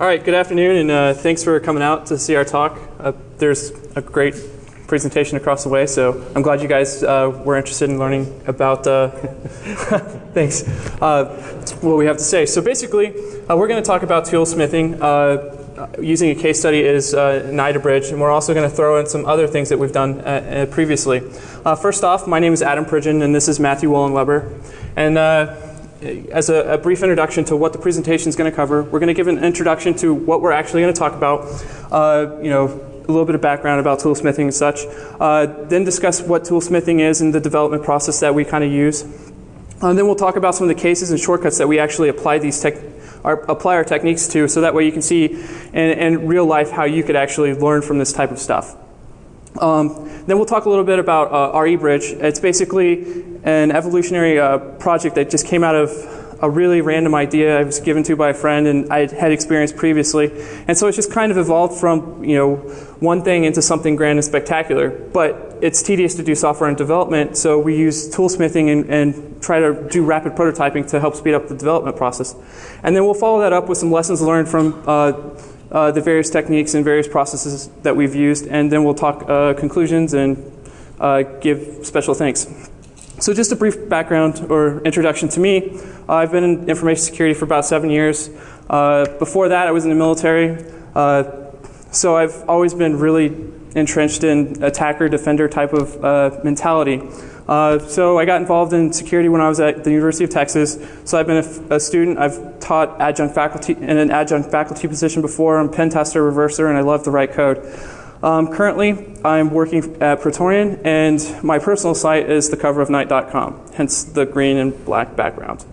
All right, good afternoon, and thanks for coming out to see our talk. There's a great presentation across the way, so I'm glad you guys were interested in learning about thanks, what we have to say. So basically, we're going to talk about toolsmithing using a case study is NIDA Bridge, and we're also going to throw in some other things that we've done previously. First off, my name is Adam Pridgeon, and this is Matthew Wollenweber. And as a brief introduction to what the presentation is going to cover, we're going to give an introduction to what we're actually going to talk about, a little bit of background about toolsmithing and such, then discuss what toolsmithing is and the development process that we kind of use. And then we'll talk about some of the cases and shortcuts that we actually apply our techniques to, so that way you can see in real life how you could actually learn from this type of stuff. Then we'll talk a little bit about RE-Bridge. It's basically an evolutionary project that just came out of a really random idea I was given to by a friend, and I had experienced previously. And so it's just kind of evolved from one thing into something grand and spectacular. But it's tedious to do software and development, so we use toolsmithing and try to do rapid prototyping to help speed up the development process. And then we'll follow that up with some lessons learned from the various techniques and various processes that we've used, and then we'll talk conclusions and give special thanks. So just a brief background or introduction to me. I've been in information security for about 7 years. Before that, I was in the military. So I've always been really entrenched in attacker, defender type of mentality. So I got involved in security when I was at the University of Texas. So I've been a student. I've taught adjunct faculty in an adjunct faculty position before. I'm pen tester, reverser, and I love to write code. Currently, I'm working at Praetorian, and my personal site is the cover of Night.com, hence the green and black background.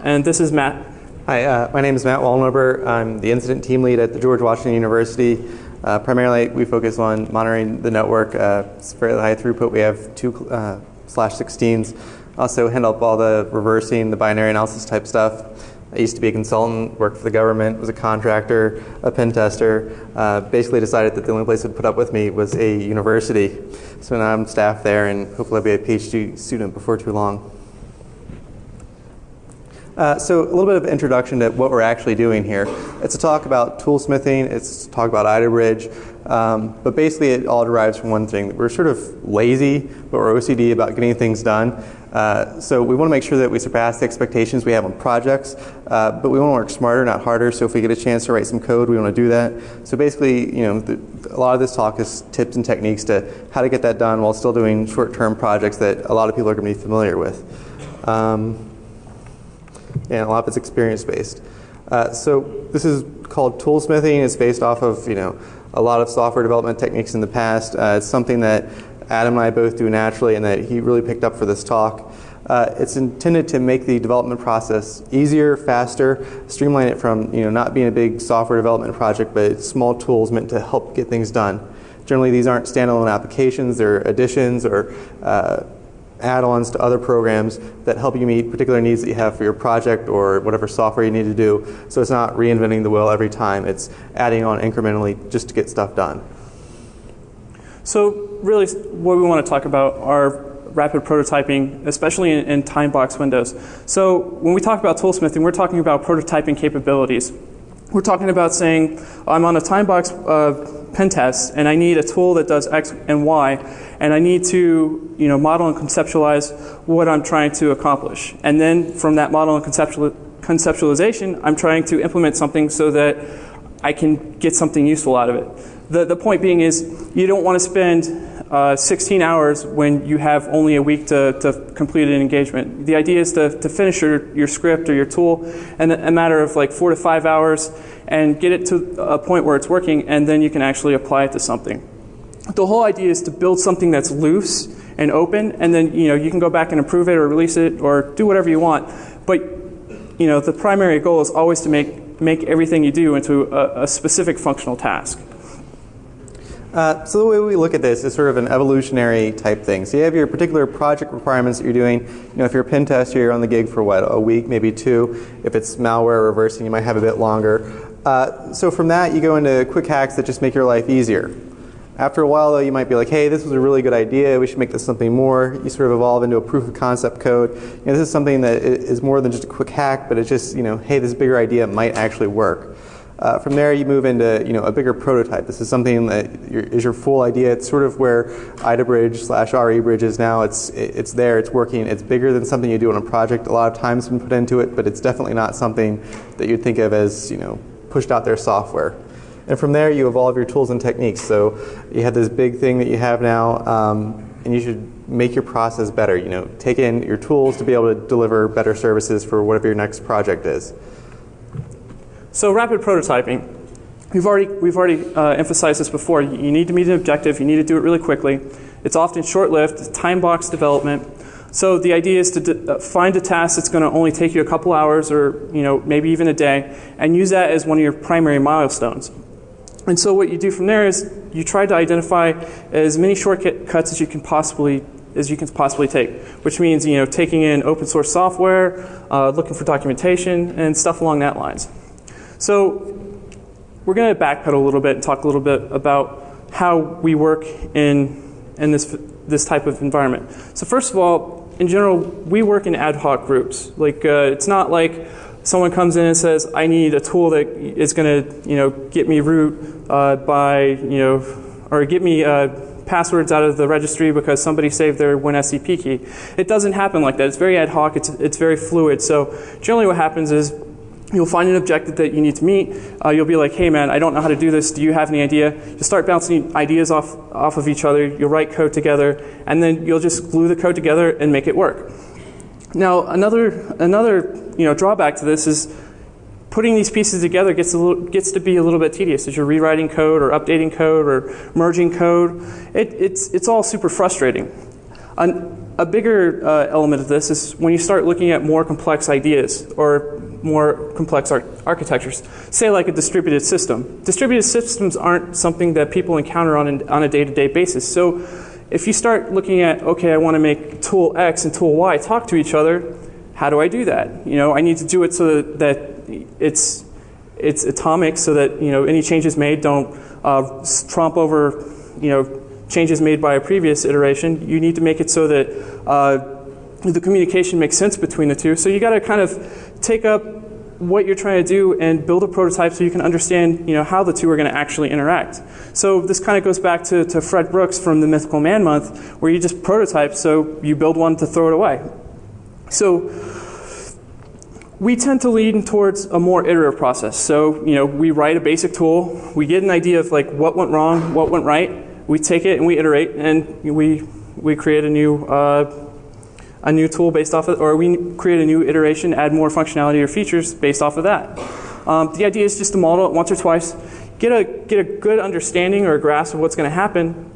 And this is Matt. Hi, my name is Matt Wollenweber. I'm the incident team lead at the George Washington University. Primarily, we focus on monitoring the network. It's fairly high throughput. We have 2/16s. Also handle up all the reversing, the binary analysis type stuff. I used to be a consultant, worked for the government, was a contractor, a pen tester. Basically decided that the only place that would put up with me was a university. So now I'm staff there, and hopefully I'll be a PhD student before too long. So a little bit of introduction to what we're actually doing here. It's a talk about toolsmithing. It's a talk about IDA Bridge. But basically it all derives from one thing. We're sort of lazy, but we're OCD about getting things done. So we want to make sure that we surpass the expectations we have on projects, but we want to work smarter, not harder. So if we get a chance to write some code, we want to do that. So basically, a lot of this talk is tips and techniques to how to get that done while still doing short-term projects that a lot of people are going to be familiar with. And a lot of it's experience-based. So this is called toolsmithing. It's based off of a lot of software development techniques in the past. It's something that Adam and I both do naturally, and that he really picked up for this talk. It's intended to make the development process easier, faster, streamline it from not being a big software development project, but small tools meant to help get things done. Generally, these aren't standalone applications; they're additions or add-ons to other programs that help you meet particular needs that you have for your project or whatever software you need to do. So it's not reinventing the wheel every time. It's adding on incrementally just to get stuff done. So really what we want to talk about are rapid prototyping, especially in time box windows. So when we talk about toolsmithing, we're talking about prototyping capabilities. We're talking about saying, I'm on a time box pen test, and I need a tool that does X and Y, and I need to model and conceptualize what I'm trying to accomplish. And then from that model and conceptualization, I'm trying to implement something so that I can get something useful out of it. The point being is, you don't want to spend 16 hours when you have only a week to complete an engagement. The idea is to finish your script or your tool in a matter of like 4 to 5 hours and get it to a point where it's working, and then you can actually apply it to something. The whole idea is to build something that's loose and open, and then you can go back and improve it or release it or do whatever you want. But the primary goal is always to make everything you do into a specific functional task. So the way we look at this is sort of an evolutionary type thing. So you have your particular project requirements that you're doing. If you're a pen tester, you're on the gig for what, a week, maybe 2. If it's malware reversing, you might have a bit longer. So from that, you go into quick hacks that just make your life easier. After a while, though, you might be like, hey, this was a really good idea. We should make this something more. You sort of evolve into a proof of concept code. This is something that is more than just a quick hack, but it's just, hey, this bigger idea might actually work. From there, you move into a bigger prototype. This is something that is your full idea. It's sort of where IDA/RE is now. It's there. It's working. It's bigger than something you do on a project. A lot of time's been put into it, but it's definitely not something that you'd think of as pushed out there software. And from there, you evolve your tools and techniques. So you have this big thing that you have now, and you should make your process better. Take in your tools to be able to deliver better services for whatever your next project is. So rapid prototyping. We've already emphasized this before. You need to meet an objective. You need to do it really quickly. It's often short-lived, time-boxed development. So the idea is to find a task that's going to only take you a couple hours or maybe even a day, and use that as one of your primary milestones. And so what you do from there is you try to identify as many shortcuts as you can possibly take, which means taking in open source software, looking for documentation, and stuff along that lines. So we're going to backpedal a little bit and talk a little bit about how we work in this type of environment. So first of all, in general, we work in ad hoc groups. It's not like someone comes in and says, I need a tool that is going to get me root or get me passwords out of the registry because somebody saved their WinSCP key. It doesn't happen like that. It's very ad hoc. It's very fluid. So generally what happens is you'll find an objective that you need to meet. You'll be like, hey man, I don't know how to do this. Do you have any idea? You'll start bouncing ideas off of each other. You'll write code together, and then you'll just glue the code together and make it work. Now, another drawback to this is putting these pieces together gets to be a little bit tedious as you're rewriting code or updating code or merging code. It's all super frustrating. A bigger element of this is when you start looking at more complex ideas or more complex architectures, say like a distributed system. Distributed systems aren't something that people encounter on a day-to-day basis. So if you start looking at, okay, I want to make tool X and tool Y talk to each other, how do I do that? I need to do it so that it's atomic, so that any changes made don't trump over changes made by a previous iteration. You need to make it so that the communication makes sense between the two. So you got to kind of take up what you're trying to do and build a prototype so you can understand how the two are going to actually interact. So this kind of goes back to Fred Brooks from the Mythical Man Month, where you just prototype, so you build one to throw it away. So we tend to lean towards a more iterative process. So we write a basic tool, we get an idea of like what went wrong, what went right, we take it and we iterate, and we create a new tool based off of, or we create a new iteration, add more functionality or features based off of that. The idea is just to model it once or twice, get a good understanding or a grasp of what's going to happen,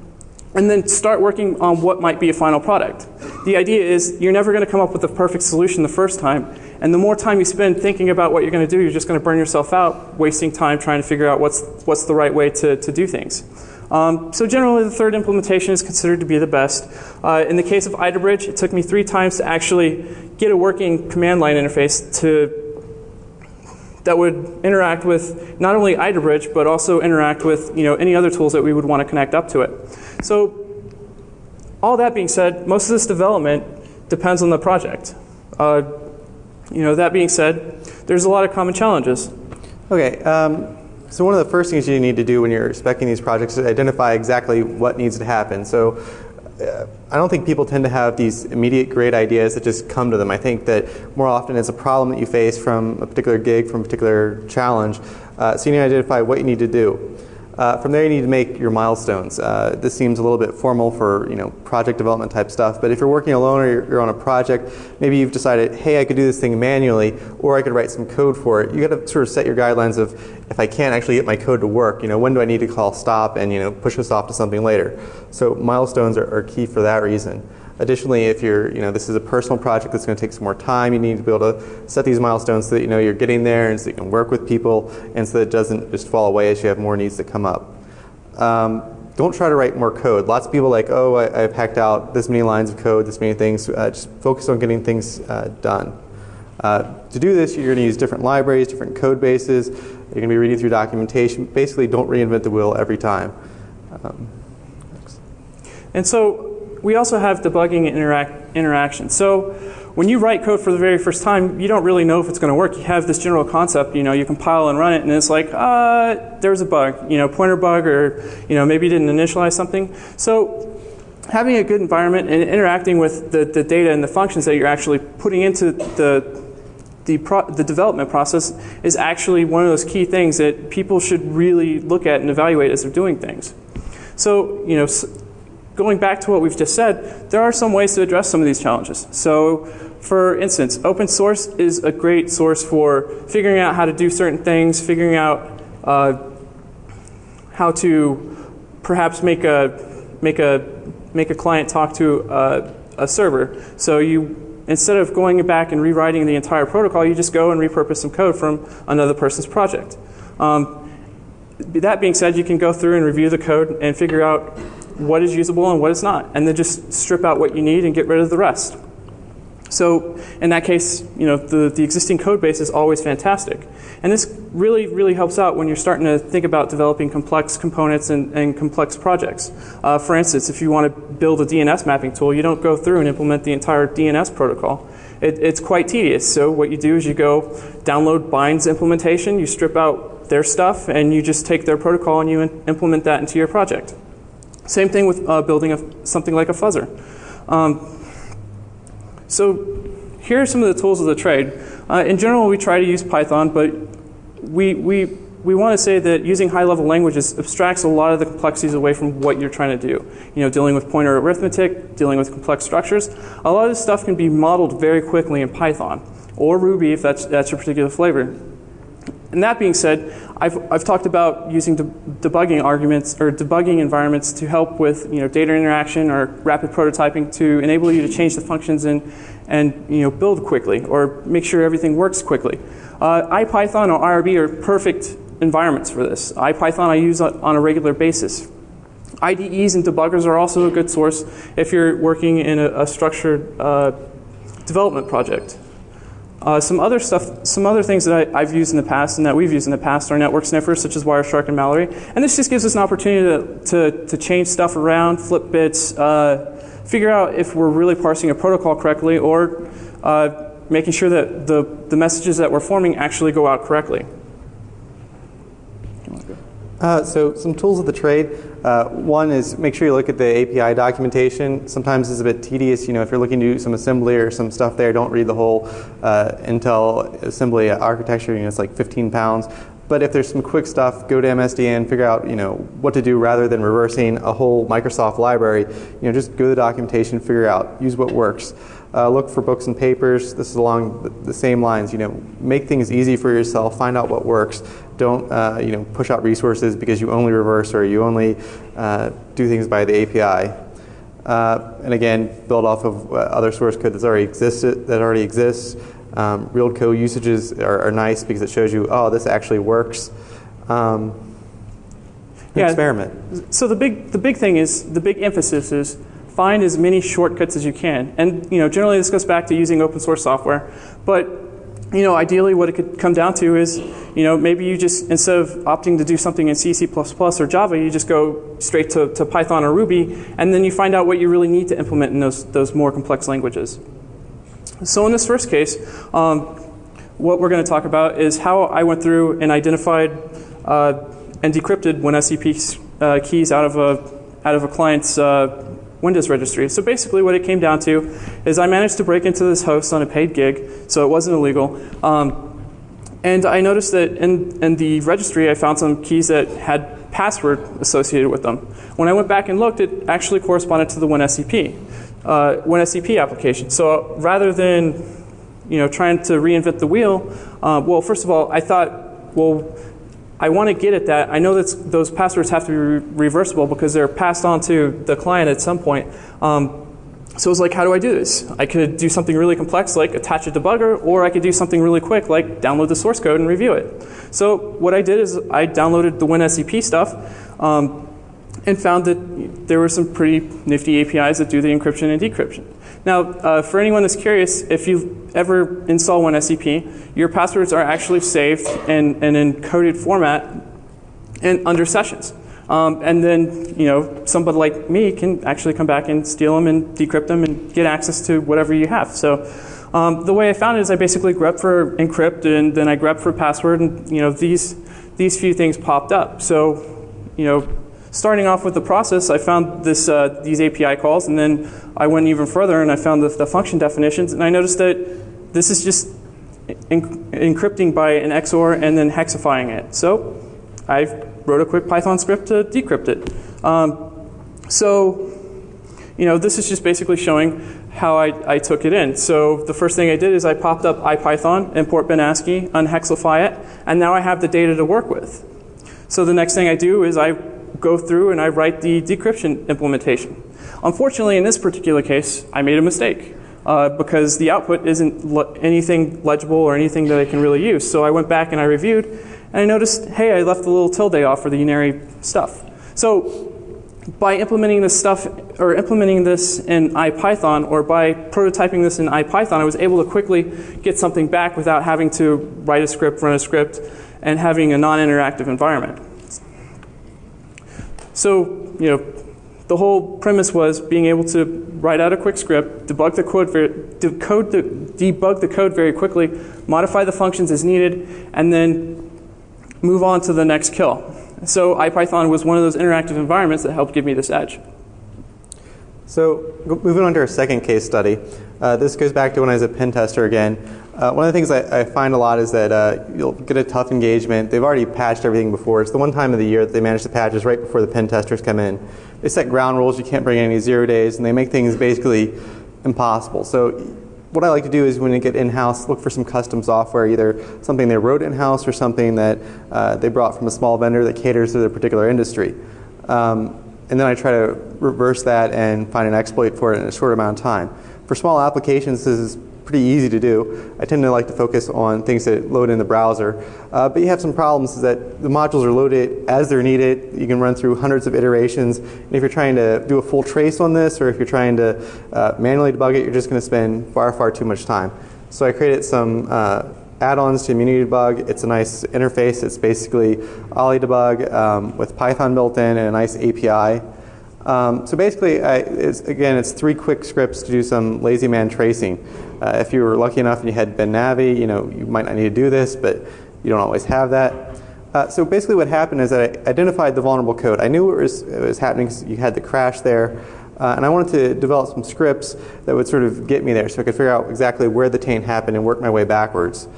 and then start working on what might be a final product. The idea is you're never going to come up with the perfect solution the first time, and the more time you spend thinking about what you're going to do, you're just going to burn yourself out, wasting time trying to figure out what's the right way to do things. So generally, the third implementation is considered to be the best. In the case of IDA, it took me 3 times to actually get a working command line interface that would interact with not only IDA, but also interact with any other tools that we would want to connect up to it. So all that being said, most of this development depends on the project. That being said, there's a lot of common challenges. Okay. So one of the first things you need to do when you're speccing these projects is identify exactly what needs to happen. So I don't think people tend to have these immediate great ideas that just come to them. I think that more often it's a problem that you face from a particular gig, from a particular challenge. So you need to identify what you need to do. From there, you need to make your milestones. This seems a little bit formal for project development type stuff, but if you're working alone or you're on a project, maybe you've decided, hey, I could do this thing manually, or I could write some code for it. You got to sort of set your guidelines of, if I can't actually get my code to work, when do I need to call stop and push this off to something later. So milestones are key for that reason. Additionally, if you're, this is a personal project that's going to take some more time, you need to be able to set these milestones so that you're getting there, and so you can work with people, and so that it doesn't just fall away as you have more needs that come up. Don't try to write more code. Lots of people are like, oh, I've hacked out this many lines of code, this many things. Just focus on getting things done. To do this, you're going to use different libraries, different code bases. You're going to be reading through documentation. Basically, don't reinvent the wheel every time. And so we also have debugging and interaction. So when you write code for the very first time, you don't really know if it's going to work. You have this general concept, you compile and run it, and it's like, there's a bug, pointer bug, or maybe you didn't initialize something. So having a good environment and interacting with the data and the functions that you're actually putting into the development process is actually one of those key things that people should really look at and evaluate as they're doing things. So, going back to what we've just said, there are some ways to address some of these challenges. So, for instance, open source is a great source for figuring out how to do certain things, figuring out how to perhaps make a client talk to a server. So instead of going back and rewriting the entire protocol, you just go and repurpose some code from another person's project. That being said, you can go through and review the code and figure out what is usable and what is not, and then just strip out what you need and get rid of the rest. So in that case, the existing code base is always fantastic. And this really, really helps out when you're starting to think about developing complex components and complex projects. For instance, if you want to build a DNS mapping tool, you don't go through and implement the entire DNS protocol. It's quite tedious. So what you do is you go download Bind's implementation, you strip out their stuff, and you just take their protocol and you implement that into your project. Same thing with building something like a fuzzer. So here are some of the tools of the trade. In general, we try to use Python, but we want to say that using high-level languages abstracts a lot of the complexities away from what you're trying to do. Dealing with pointer arithmetic, dealing with complex structures. A lot of this stuff can be modeled very quickly in Python, or Ruby if that's your particular flavor. And that being said, I've talked about using debugging arguments or debugging environments to help with data interaction or rapid prototyping to enable you to change the functions and build quickly or make sure everything works quickly. IPython or IRB are perfect environments for this. IPython I use on a regular basis. IDEs and debuggers are also a good source if you're working in a structured development project. Some other things that I've used in the past and that we've used in the past are network sniffers such as Wireshark and Mallory. And this just gives us an opportunity to change stuff around, flip bits, figure out if we're really parsing a protocol correctly, or making sure that the messages that we're forming actually go out correctly. So some tools of the trade. One is make sure you look at the API documentation. Sometimes it's a bit tedious. If you're looking to do some assembly or some stuff there, don't read the whole Intel assembly architecture. It's like 15 pounds. But if there's some quick stuff, go to MSDN, figure out what to do rather than reversing a whole Microsoft library. Just go to the documentation, figure out, use what works. Look for books and papers. This is along the same lines. Make things easy for yourself. Find out what works. Don't push out resources because you only reverse or you only do things by the API. And again, build off of other source code that already exists. Real code usages are nice because it shows you, this actually works. Experiment. So the big thing is, the big emphasis is find as many shortcuts as you can. And generally this goes back to using open source software. But ideally what it could come down to is, maybe you just, instead of opting to do something in C, C++, or Java, you just go straight to Python or Ruby, and then you find out what you really need to implement in those more complex languages. So in this first case, what we're going to talk about is how I went through and identified and decrypted WinSCP keys out of a client's Windows registry. So basically what it came down to is I managed to break into this host on a paid gig, so it wasn't illegal. And I noticed that in the registry I found some keys that had password associated with them. When I went back and looked, it actually corresponded to the WinSCP application. So rather than trying to reinvent the wheel, well, first of all, I thought, well, I want to get at that. I know that those passwords have to be reversible because they're passed on to the client at some point. So it was like, how do I do this? I could do something really complex like attach a debugger, or I could do something really quick like download the source code and review it. So what I did is I downloaded the WinSCP stuff and found that there were some pretty nifty APIs that do the encryption and decryption. Now, for anyone that's curious, if you ever install WinSCP, your passwords are actually saved in an encoded format and under sessions. And then, somebody like me can actually come back and steal them and decrypt them and get access to whatever you have. So, The way I found it is I basically grep for encrypt, and then I grep for password, and these few things popped up. So starting off with the process, I found these API calls, and then I went even further and I found the function definitions, and I noticed that this is just encrypting by an XOR and then hexifying it. So I wrote a quick Python script to decrypt it. This is just basically showing how I took it in. So the first thing I did is I popped up IPython, import bin ASCII, unhexify it, and now I have the data to work with. So the next thing I do is I go through and I write the decryption implementation. Unfortunately, in this particular case, I made a mistake because the output isn't anything legible or anything that I can really use. So I went back and I reviewed, and I noticed, hey, I left the little tilde off for the unary stuff. So by implementing this stuff, or implementing this in IPython, or by prototyping this in IPython, I was able to quickly get something back without having to write a script, run a script, and having a non-interactive environment. So, the whole premise was being able to write out a quick script, debug the code very quickly, modify the functions as needed, and then move on to the next kill. So IPython was one of those interactive environments that helped give me this edge. So moving on to our second case study, this goes back to when I was a pen tester again. One of the things I find a lot is that you'll get a tough engagement. They've already patched everything before. It's the one time of the year that they manage to patch is right before the pen testers come in. They set ground rules. You can't bring in any 0 days, and they make things basically impossible. So what I like to do is when you get in-house, look for some custom software, either something they wrote in-house or something that they brought from a small vendor that caters to their particular industry. And then I try to reverse that and find an exploit for it in a short amount of time. For small applications, this is pretty easy to do. I tend to like to focus on things that load in the browser. But you have some problems is that the modules are loaded as they're needed. You can run through hundreds of iterations. And if you're trying to do a full trace on this, or if you're trying to manually debug it, you're just going to spend far, far too much time. So I created some add-ons to Immunity Debug. It's a nice interface. It's basically Ollie Debug with Python built in and a nice API. So basically, it's 3 quick scripts to do some lazy man tracing. If you were lucky enough and you had Ben Navi, you might not need to do this, but you don't always have that. So basically what happened is that I identified the vulnerable code. I knew it was happening because you had the crash there. And I wanted to develop some scripts that would sort of get me there so I could figure out exactly where the taint happened and work my way backwards.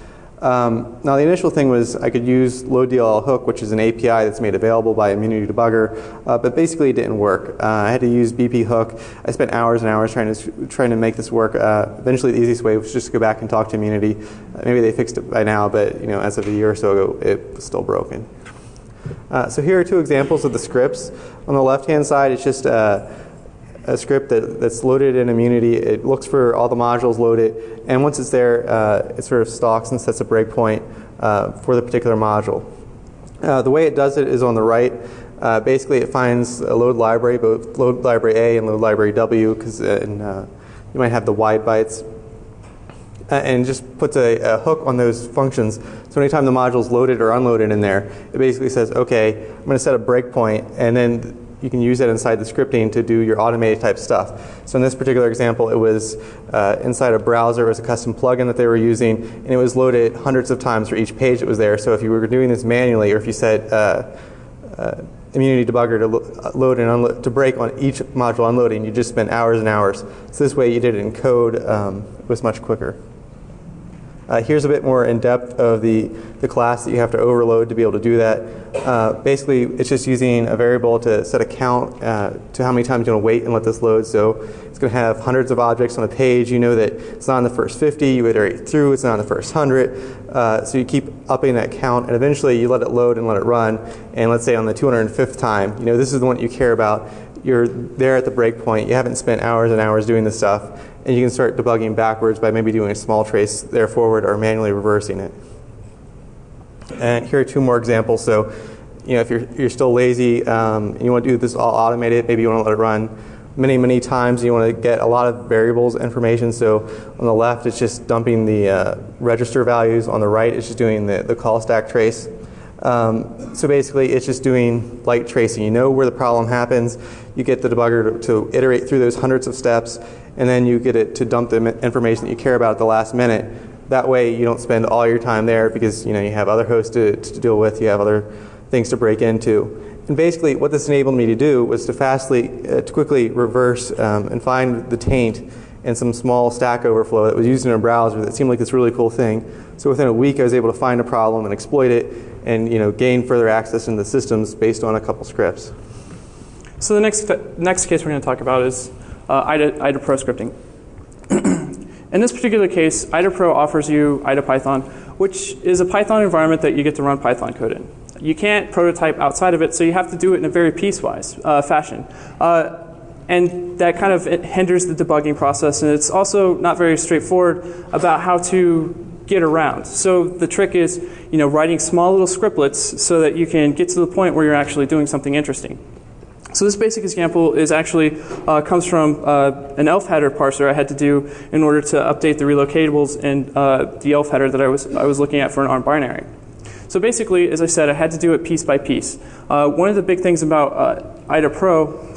Now the initial thing was I could use LoadDLL hook, which is an API that's made available by Immunity Debugger, but basically it didn't work. I had to use BP hook. I spent hours and hours trying to make this work. Eventually the easiest way was just to go back and talk to Immunity. Maybe they fixed it by now, but as of a year or so ago, it was still broken. So here are 2 examples of the scripts. On the left-hand side, it's just a script that's loaded in Immunity. It looks for all the modules loaded, and once it's there, it sort of stalks and sets a breakpoint for the particular module. The way it does it is on the right. Basically, it finds a load library, both load library A and load library W, because you might have the wide bytes, and just puts a hook on those functions. So anytime the module is loaded or unloaded in there, it basically says, okay, I'm going to set a breakpoint, and then you can use it inside the scripting to do your automated type stuff. So in this particular example, it was inside a browser. It was a custom plugin that they were using, and it was loaded hundreds of times for each page that was there. So if you were doing this manually, or if you set Immunity Debugger to load and unload, to break on each module unloading, you just spend hours and hours. So this way you did it in code. It was much quicker. Here's a bit more in depth of the class that you have to overload to be able to do that. Basically, it's just using a variable to set a count to how many times you want to wait and let this load. So it's going to have hundreds of objects on a page. You know that it's not in the first 50. You iterate through. It's not in the first 100. So you keep upping that count, and eventually you let it load and let it run. And let's say on the 205th time, this is the one you care about. You're there at the breakpoint. You haven't spent hours and hours doing this stuff. And you can start debugging backwards by maybe doing a small trace there forward or manually reversing it. And here are 2 more examples. So, if you're still lazy and you want to do this all automated, maybe you want to let it run many, many times. You want to get a lot of variables information. So on the left, it's just dumping the register values. On the right, it's just doing the call stack trace. So basically, it's just doing light tracing. You know where the problem happens. You get the debugger to iterate through those hundreds of steps, and then you get it to dump the information that you care about at the last minute. That way, you don't spend all your time there because you have other hosts to deal with. You have other things to break into. And basically, what this enabled me to do was to quickly reverse and find the taint and some small Stack Overflow that was used in a browser that seemed like this really cool thing. So within a week, I was able to find a problem and exploit it, and gain further access into the systems based on a couple scripts. So the next case we're going to talk about is IDA Pro scripting. In this particular case, IDA Pro offers you IDA Python, which is a Python environment that you get to run Python code in. You can't prototype outside of it, so you have to do it in a very piecewise fashion. And that kind of hinders the debugging process, and it's also not very straightforward about how to get around. So the trick is, writing small little scriptlets so that you can get to the point where you're actually doing something interesting. So this basic example is actually comes from an ELF header parser I had to do in order to update the relocatables in the ELF header that I was looking at for an ARM binary. So basically, as I said, I had to do it piece by piece. One of the big things about IDA Pro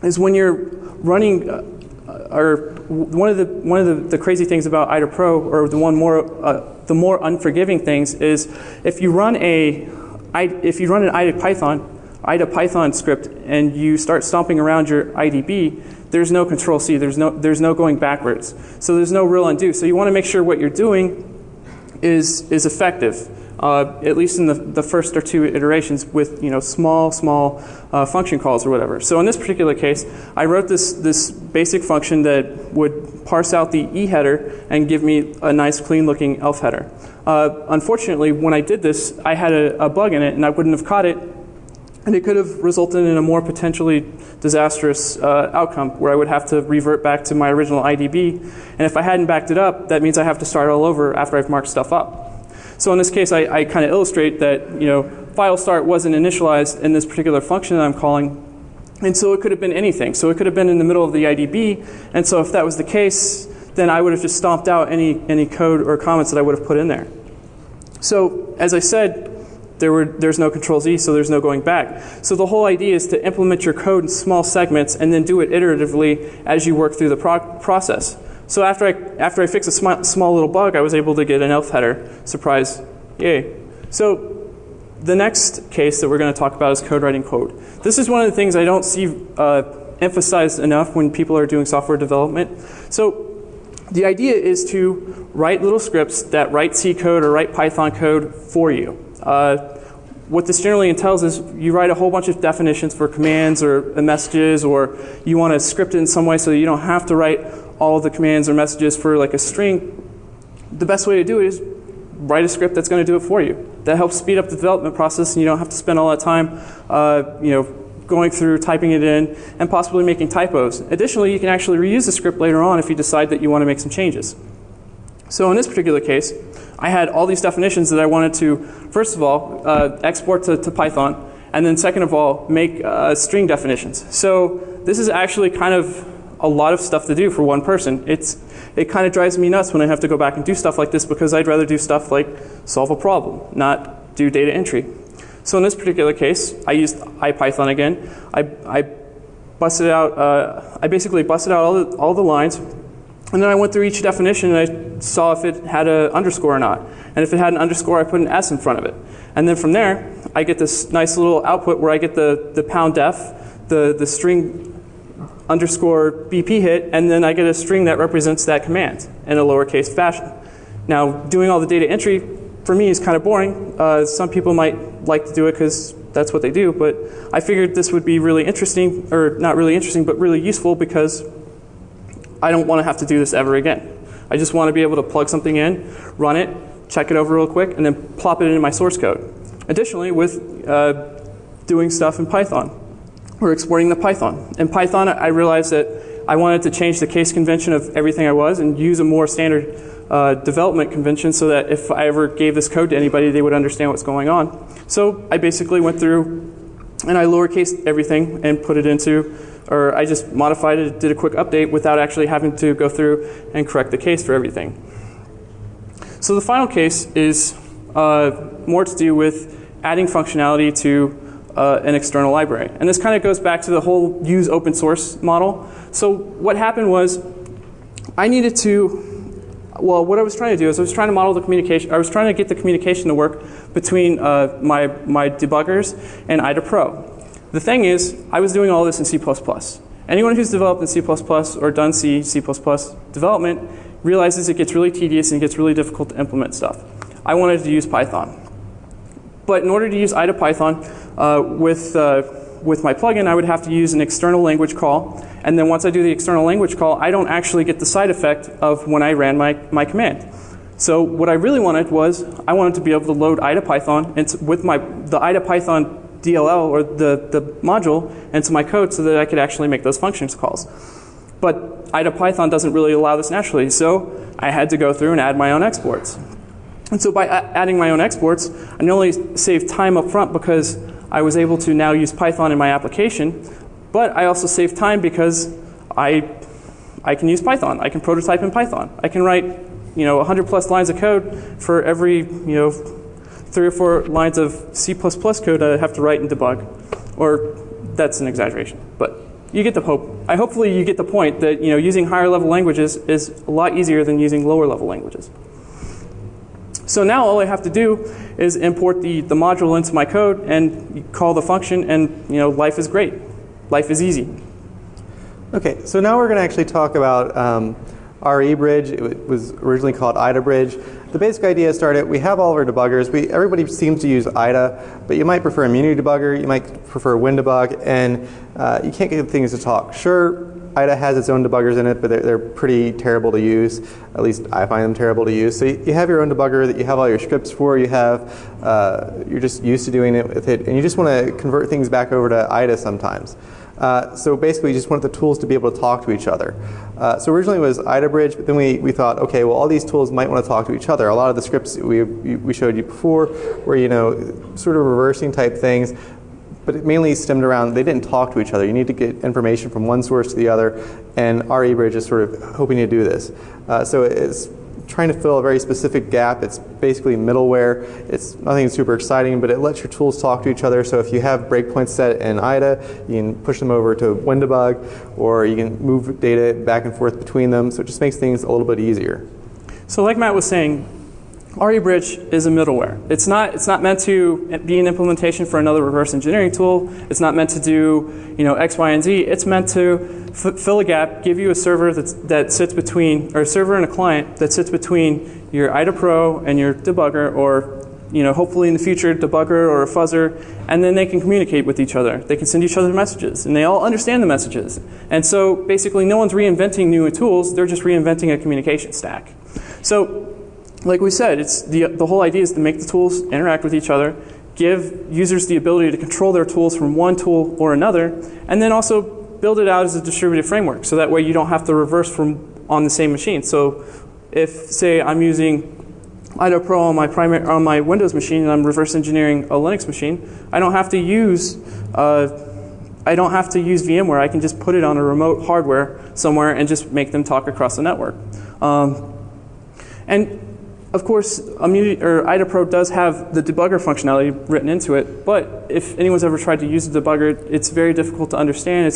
is when you're running, or one of the crazy things about IDA Pro, or the more unforgiving things, is if you run an IDA Python script and you start stomping around your IDB, there's no Control C. There's no going backwards. So there's no real undo. So you want to make sure what you're doing is effective. At least in the first or two iterations with small function calls or whatever. So in this particular case, I wrote this basic function that would parse out the E header and give me a nice clean looking ELF header. Unfortunately, when I did this, I had a bug in it and I wouldn't have caught it, and it could have resulted in a more potentially disastrous outcome where I would have to revert back to my original IDB, and if I hadn't backed it up, that means I have to start all over after I've marked stuff up. So in this case, I kind of illustrate that file start wasn't initialized in this particular function that I'm calling, and so it could have been anything. So it could have been in the middle of the IDB, and so if that was the case, then I would have just stomped out any code or comments that I would have put in there. So as I said, there's no Control Z, so there's no going back. So the whole idea is to implement your code in small segments and then do it iteratively as you work through the process. So after I fixed a small little bug, I was able to get an ELF header. Surprise, yay. So the next case that we're going to talk about is code writing code. This is one of the things I don't see emphasized enough when people are doing software development. So the idea is to write little scripts that write C code or write Python code for you. What this generally entails is you write a whole bunch of definitions for commands or messages, or you want to script it in some way so that you don't have to write all the commands or messages for like a string. The best way to do it is write a script that's going to do it for you. That helps speed up the development process, and you don't have to spend all that time going through, typing it in, and possibly making typos. Additionally, you can actually reuse the script later on if you decide that you want to make some changes. So in this particular case, I had all these definitions that I wanted to, first of all, export to Python, and then second of all, make string definitions. So this is actually kind of a lot of stuff to do for one person. It kind of drives me nuts when I have to go back and do stuff like this, because I'd rather do stuff like solve a problem, not do data entry. So in this particular case, I used IPython again. I busted out. I basically busted out all the lines, and then I went through each definition and I saw if it had an underscore or not. And if it had an underscore, I put an S in front of it. And then from there, I get this nice little output where I get the pound_def, the string underscore BP hit, and then I get a string that represents that command in a lowercase fashion. Now, doing all the data entry for me is kind of boring. Some people might like to do it because that's what they do, but I figured this would be really interesting, or not really interesting, but really useful, because I don't want to have to do this ever again. I just want to be able to plug something in, run it, check it over real quick, and then plop it into my source code. Additionally, with doing stuff in Python, or exporting the Python. In Python, I realized that I wanted to change the case convention of everything I was and use a more standard development convention so that if I ever gave this code to anybody, they would understand what's going on. So I basically went through and I lowercased everything and put it into, or I just modified it, did a quick update without actually having to go through and correct the case for everything. So the final case is more to do with adding functionality to an external library. And this kind of goes back to the whole use open source model. So what happened was I needed to, well, what I was trying to do is I was trying to model the communication, I was trying to get the communication to work between my debuggers and IDA Pro. The thing is, I was doing all this in C++. Anyone who's developed in C++ or done C++ development realizes it gets really tedious and it gets really difficult to implement stuff. I wanted to use Python. But in order to use IDA Python with my plugin, I would have to use an external language call. And then once I do the external language call, I don't actually get the side effect of when I ran my command. So what I really wanted was I wanted to be able to load IDA Python with the IDA Python DLL or the module into my code so that I could actually make those functions calls. But IDA Python doesn't really allow this naturally, so I had to go through and add my own exports. And so by adding my own exports, I not only saved time up front because I was able to now use Python in my application, but I also saved time because I can use Python. I can prototype in Python. I can write 100 plus lines of code for every 3 or 4 lines of C++ code I have to write and debug. Or that's an exaggeration, but you get the hope. Hopefully you get the point that using higher level languages is a lot easier than using lower level languages. So now all I have to do is import the module into my code and call the function, and life is great. Life is easy. Okay, so now we're going to actually talk about RE Bridge. It was originally called IDA Bridge. The basic idea started, we have all of our debuggers. Everybody seems to use IDA, but you might prefer Immunity Debugger, you might prefer WinDebug, and you can't get things to talk. Sure, IDA has its own debuggers in it, but they're pretty terrible to use. At least I find them terrible to use. So you have your own debugger that you have all your scripts for. You're just used to doing it with it, and you just want to convert things back over to IDA sometimes. So basically, you just want the tools to be able to talk to each other. So originally it was IDA Bridge, but then we thought, okay, well, all these tools might want to talk to each other. A lot of the scripts we showed you before were, sort of reversing type things, but it mainly stemmed around they didn't talk to each other. You need to get information from one source to the other, and RE Bridge is sort of hoping to do this. So it's trying to fill a very specific gap. It's basically middleware. It's nothing super exciting, but it lets your tools talk to each other. So if you have breakpoints set in IDA, you can push them over to WinDebug, or you can move data back and forth between them. So it just makes things a little bit easier. So like Matt was saying, RE Bridge is a middleware. It's not meant to be an implementation for another reverse engineering tool. It's not meant to do X, Y, and Z. It's meant to fill a gap, give you a server that sits between, or a server and a client that sits between your IDA Pro and your debugger, or hopefully in the future debugger or a fuzzer, and then they can communicate with each other. They can send each other messages, and they all understand the messages. And so basically, no one's reinventing new tools. They're just reinventing a communication stack. So, like we said, it's the whole idea is to make the tools interact with each other, give users the ability to control their tools from one tool or another, and then also build it out as a distributed framework. So that way you don't have to reverse from on the same machine. So if, say, I'm using IDA Pro on my Windows machine and I'm reverse engineering a Linux machine, I don't have to use VMware. I can just put it on a remote hardware somewhere and just make them talk across the network. And of course, IDA Pro does have the debugger functionality written into it, but if anyone's ever tried to use the debugger, it's very difficult to understand.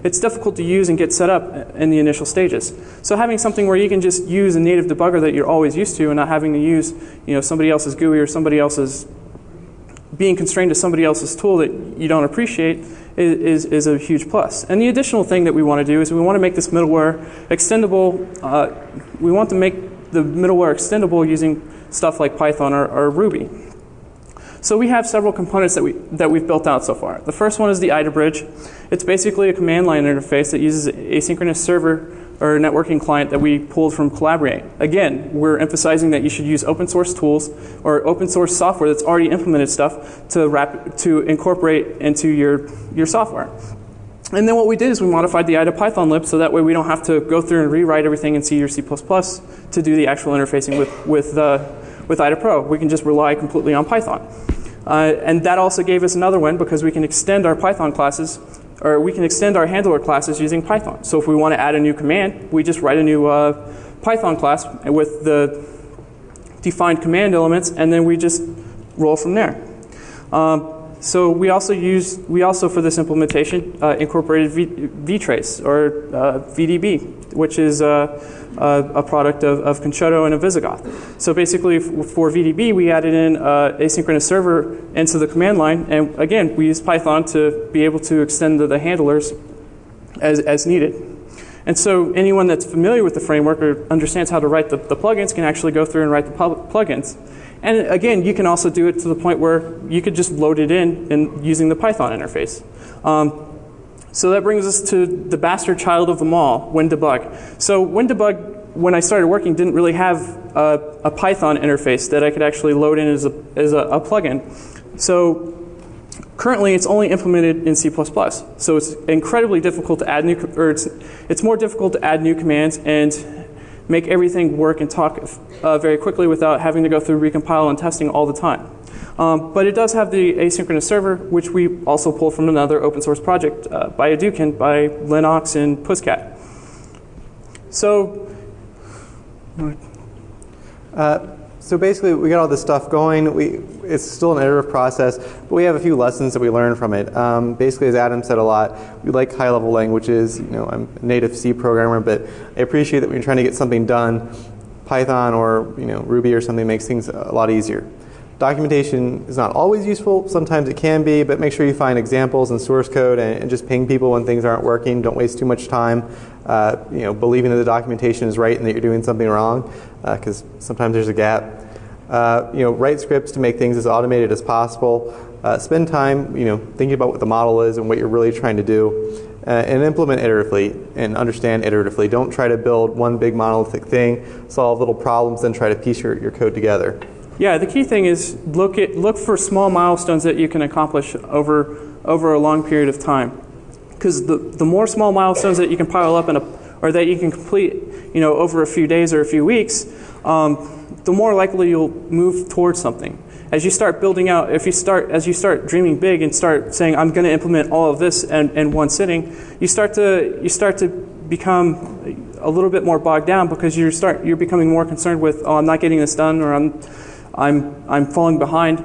It's difficult to use and get set up in the initial stages. So having something where you can just use a native debugger that you're always used to and not having to use somebody else's GUI or somebody else's, being constrained to somebody else's tool that you don't appreciate is a huge plus. And the additional thing that we want to do is we want to make this middleware extendable. We want to make the middleware extendable using stuff like Python or Ruby. So we have several components that we've built out so far. The first one is the IDA Bridge. It's basically a command line interface that uses an asynchronous server or a networking client that we pulled from Collaborate. Again, we're emphasizing that you should use open source tools or open source software that's already implemented stuff to incorporate into your software. And then what we did is we modified the IDA Python lib so that way we don't have to go through and rewrite everything in C or C++ to do the actual interfacing with IDA Pro. We can just rely completely on Python. And that also gave us another win because we can extend our Python classes, or we can extend our handler classes using Python. So if we want to add a new command, we just write a new Python class with the defined command elements, and then we just roll from there. So we also for this implementation incorporated vtrace or VDB, which is a product of Concerto and a Visigoth. So basically for VDB we added in asynchronous server into the command line, and again we used Python to be able to extend the handlers as needed. And so anyone that's familiar with the framework or understands how to write the plugins can actually go through and write the plugins. And again, you can also do it to the point where you could just load it in and using the Python interface. So that brings us to the bastard child of them all, WinDebug. So WinDebug, when I started working, didn't really have a Python interface that I could actually load in as a plugin. So currently, it's only implemented in C++. So it's incredibly difficult to add it's more difficult to add new commands and make everything work and talk very quickly without having to go through recompile and testing all the time. But it does have the asynchronous server, which we also pulled from another open source project by Adukin, by Linux and Pusscat. So, so basically, we got all this stuff going. It's still an iterative process, but we have a few lessons that we learned from it. Basically, as Adam said a lot, we like high-level languages. I'm a native C programmer, but I appreciate that when you're trying to get something done, Python or Ruby or something makes things a lot easier. Documentation is not always useful. Sometimes it can be, but make sure you find examples and source code and just ping people when things aren't working. Don't waste too much time believing that the documentation is right and that you're doing something wrong, because sometimes there's a gap. Write scripts to make things as automated as possible. Spend time thinking about what the model is and what you're really trying to do. And implement iteratively and understand iteratively. Don't try to build one big monolithic thing, solve little problems, then try to piece your code together. Yeah, the key thing is look for small milestones that you can accomplish over a long period of time. Because the more small milestones that you can pile up or that you can complete over a few days or a few weeks, the more likely you'll move towards something. As you start building out, as you start dreaming big and start saying, I'm going to implement all of this in one sitting, you start to become a little bit more bogged down because you're becoming more concerned with, oh, I'm not getting this done, or I'm falling behind,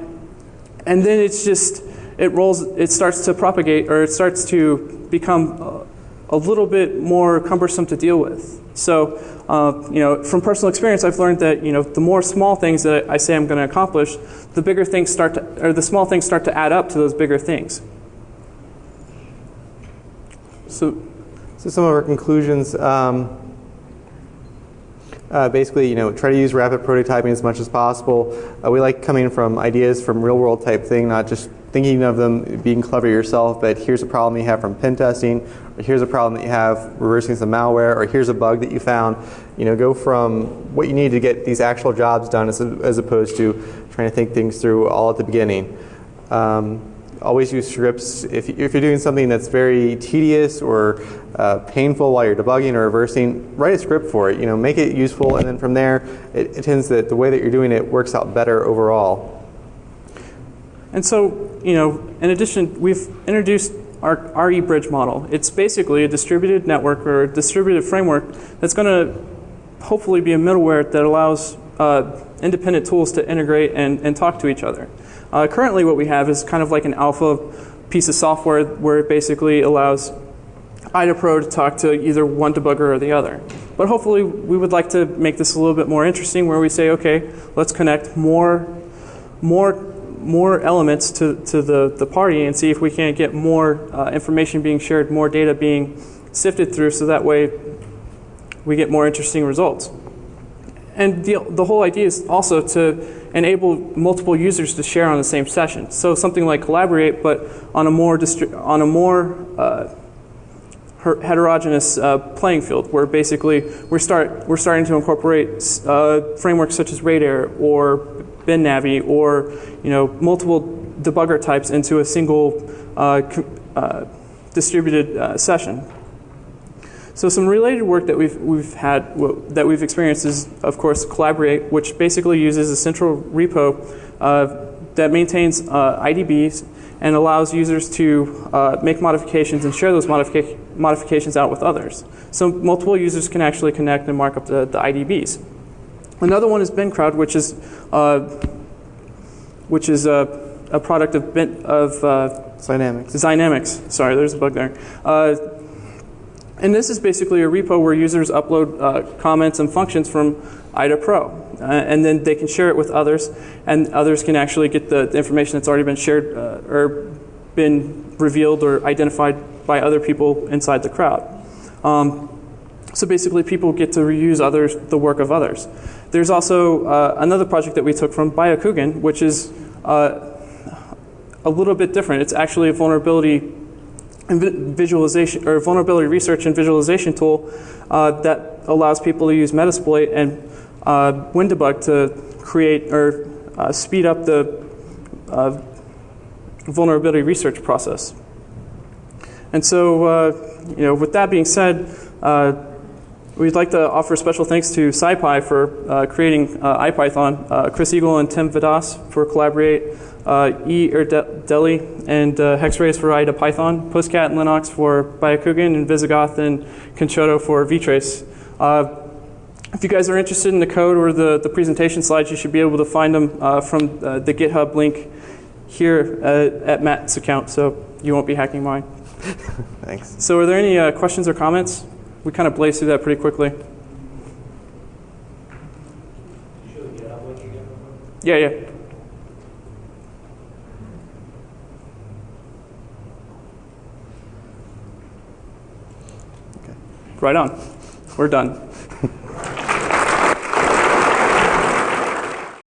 and then it starts to propagate, or it starts to become a little bit more cumbersome to deal with. So, from personal experience, I've learned that the more small things that I say I'm going to accomplish, the small things start to add up to those bigger things. So some of our conclusions. Basically, try to use rapid prototyping as much as possible. We like coming from ideas from real-world type thing, not just thinking of them being clever yourself, but here's a problem you have from pen testing, or here's a problem that you have reversing some malware, or here's a bug that you found. Go from what you need to get these actual jobs done as opposed to trying to think things through all at the beginning. Always use scripts. If you're doing something that's very tedious or painful while you're debugging or reversing, write a script for it. Make it useful, and then from there, it tends that the way that you're doing it works out better overall. And so, in addition, we've introduced our RE-Bridge model. It's basically a distributed network or a distributed framework that's going to hopefully be a middleware that allows independent tools to integrate and talk to each other. Currently what we have is kind of like an alpha piece of software where it basically allows IDAPRO to talk to either one debugger or the other. But hopefully we would like to make this a little bit more interesting, where we say, okay, let's connect more elements to the party and see if we can't get more information being shared, more data being sifted through, so that way we get more interesting results. And the whole idea is also to enable multiple users to share on the same session. So something like Collaborate, but on a more heterogeneous playing field, where basically we're starting to incorporate frameworks such as Radar or BinNavi or multiple debugger types into a single distributed session. So some related work that we've experienced is, of course, Collaborate, which basically uses a central repo that maintains IDBs and allows users to make modifications and share those modifications out with others. So multiple users can actually connect and mark up the IDBs. Another one is BinCrowd, which is a product of Dynamics. Dynamics. Sorry, there's a bug there. And this is basically a repo where users upload comments and functions from IDA Pro. And then they can share it with others, and others can actually get the information that's already been shared or been revealed or identified by other people inside the crowd. So basically, people get to reuse the work of others. There's also another project that we took from Byakugan, which is a little bit different. It's actually a vulnerability visualization or vulnerability research and visualization tool that allows people to use Metasploit and WinDebug to create or speed up the vulnerability research process. And so, with that being said, we'd like to offer special thanks to SciPy for creating IPython, Chris Eagle and Tim Vadas for Collaborate, Deli and Hexrays for IDA Python, Postcat and Linux for Byakugan, and Visigoth and Conchoto for vtrace. If you guys are interested in the code or the presentation slides, you should be able to find them from the GitHub link here at Matt's account, so you won't be hacking mine. Thanks. So are there any questions or comments? We kind of blazed through that pretty quickly. Yeah. Okay. Right on. We're done.